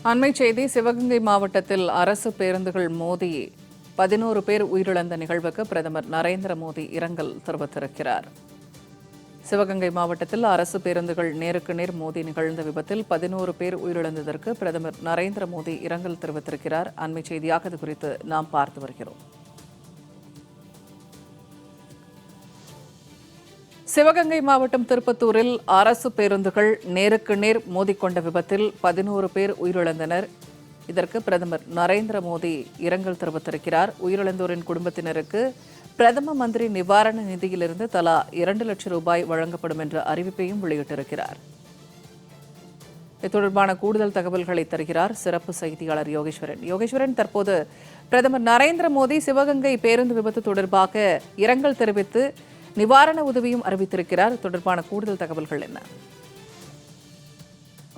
அண்மை செய்தி சிவகங்கை மாவட்டத்தில் அரசு பேருந்துகள் மோதி 11 பேர் உயிரிழந்த நிகழ்வுக்கு பிரதமர் நரேந்திர மோடி இரங்கல் தெரிவித்திருக்கிறார். சிவகங்கை மாவட்டத்தில் அரசு பேருந்துகள் நேருக்கு நேர் மோதி நிகழ்ந்த விபத்தில் 11 பேர் உயிரிழந்ததற்கு பிரதமர் நரேந்திர மோடி இரங்கல் தெரிவித்திருக்கிறார். அண்மை செய்தியாக இது குறித்து நாம் பார்த்து வருகிறோம். சிவகங்கை மாவட்டம் திருப்பத்தூரில் அரசு பேருந்துகள் நேருக்கு நேர் மோதிக்கொண்ட விபத்தில் 11 பேர் உயிரிழந்தனர். இதற்கு பிரதமர் நரேந்திர மோடி இரங்கல் தெரிவித்திருக்கிறார். உயிரிழந்தோரின் குடும்பத்தினருக்கு பிரதம மந்திரி நிவாரண நிதியிலிருந்து தலா 2 லட்சம் ரூபாய் வழங்கப்படும் என்ற அறிவிப்பையும் வெளியிட்டிருக்கிறார். இது தொடர்பான கூடுதல் தகவல்களை தருகிறார் சிறப்பு செய்தியாளர் யோகேஸ்வரன். யோகேஸ்வரன், தற்போது பிரதமர் நரேந்திர மோடி சிவகங்கை பேருந்து விபத்து தொடர்பாக இரங்கல் தெரிவித்து நிவாரண உதவியும் அறிவித்திருக்கிறார். தொடர்பான கூடுதல் தகவல்கள் என்ன?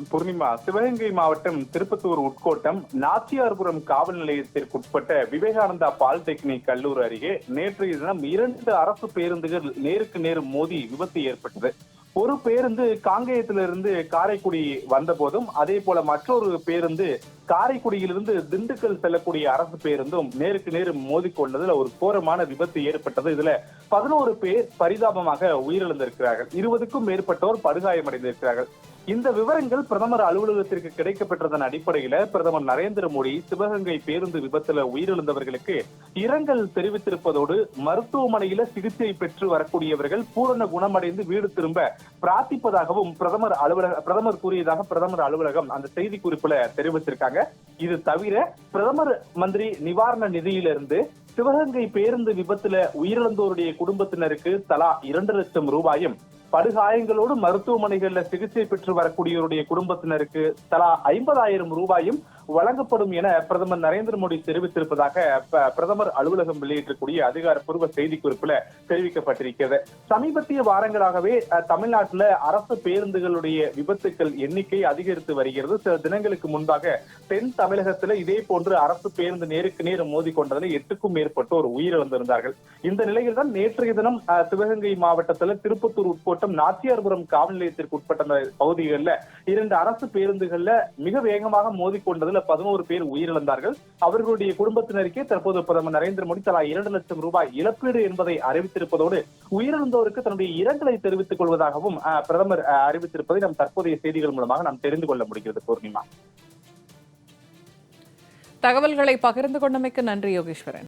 பூர்ணிமா, சிவகங்கை மாவட்டம் திருப்பத்தூர் உட்கோட்டம் நாச்சியார்புரம் காவல் நிலையத்திற்குட்பட்ட விவேகானந்தா பாலிடெக்னிக் கல்லூரி அருகே நேற்றைய தினம் 2 அரசு பேருந்துகள் நேருக்கு நேர் மோதி விபத்து ஏற்பட்டது. ஒரு பேருந்து காங்கேயத்திலிருந்து காரைக்குடி வந்த போதும், அதே போல மற்றொரு பேருந்து காரைக்குடியிலிருந்து திண்டுக்கல் செல்லக்கூடிய அரசு பேருந்தும் நேருக்கு நேர் மோதிக்கொண்டதுல ஒரு கோரமான விபத்து ஏற்பட்டது. இதுல 11 பேர் பரிதாபமாக உயிரிழந்திருக்கிறார்கள். 20க்கும் மேற்பட்டோர் படுகாயமடைந்திருக்கிறார்கள். இந்த விவரங்கள் பிரதமர் அலுவலகத்திற்கு கிடைக்கப்பெற்றதன் அடிப்படையில பிரதமர் நரேந்திர மோடி சிவகங்கை பேருந்து விபத்துல உயிரிழந்தவர்களுக்கு இரங்கல் தெரிவித்திருப்பதோடு, மருத்துவமனையில சிகிச்சை பெற்று வரக்கூடியவர்கள் பூரண குணமடைந்து வீடு திரும்ப பிரார்த்திப்பதாகவும் பிரதமர் கூறியதாக பிரதமர் அலுவலகம் அந்த செய்தி குறிப்புல தெரிவித்திருக்காங்க. இது தவிர பிரதமர் மந்திரி நிவாரண நிதியிலிருந்து சிவகங்கை பேருந்து விபத்துல உயிரிழந்தோருடைய குடும்பத்தினருக்கு தலா 2 லட்சம் ரூபாயும், படுகாயங்களோடு மருத்துவமனைகள்ல சிகிச்சை பெற்று வரக்கூடியவருடைய குடும்பத்தினருக்கு தலா 50,000 ரூபாயும் வழங்கப்படும் என பிரதமர் நரேந்திர மோடி தெரிவித்திருப்பதாக பிரதமர் அலுவலகம் வெளியிட்டிருக்கூடிய அதிகாரப்பூர்வ செய்தி குறிப்புல தெரிவிக்கப்பட்டிருக்கிறது. சமீபத்திய வாரங்களாகவே தமிழ்நாட்டில் அரசு பேருந்துகளுடைய விபத்துக்கள் எண்ணிக்கை அதிகரித்து வருகிறது. சில தினங்களுக்கு முன்பாக தென் தமிழகத்தில் இதே போன்று அரசு பேருந்து நேருக்கு நேர் மோதிக்கொண்டதில் 8க்கும் மேற்பட்டோர் உயிரிழந்திருந்தார்கள். இந்த நிலையில் தான் நேற்றைய தினம் சிவகங்கை மாவட்டத்தில் திருப்பத்தூர் உட்கோட்டம் நாச்சியார்புரம் காவல் நிலையத்திற்கு உட்பட்ட பகுதிகளில் 2 அரசு பேருந்துகள்ல மிக வேகமாக மோதிக்கொண்டதில் 11 பேர் உயிரிழந்தார்கள். அவர்களுடைய குடும்பத்தினருக்கே தற்போது பிரதமர் நரேந்திர மோடி தலா 2 லட்சம் ரூபாய் இழப்பீடு என்பதை அறிவித்திருப்பதோடு, உயிரிழந்தோருக்கு தன்னுடைய இரங்கலை தெரிவித்துக் கொள்வதாகவும் பிரதமர் அறிவித்திருப்பதை நம் தற்போதைய செய்திகள் மூலமாக நாம் தெரிந்து கொள்ள முடிகிறது. பூர்ணிமா, தகவல்களை பகிர்ந்து கொண்டமைக்கு நன்றி யோகேஸ்வரன்.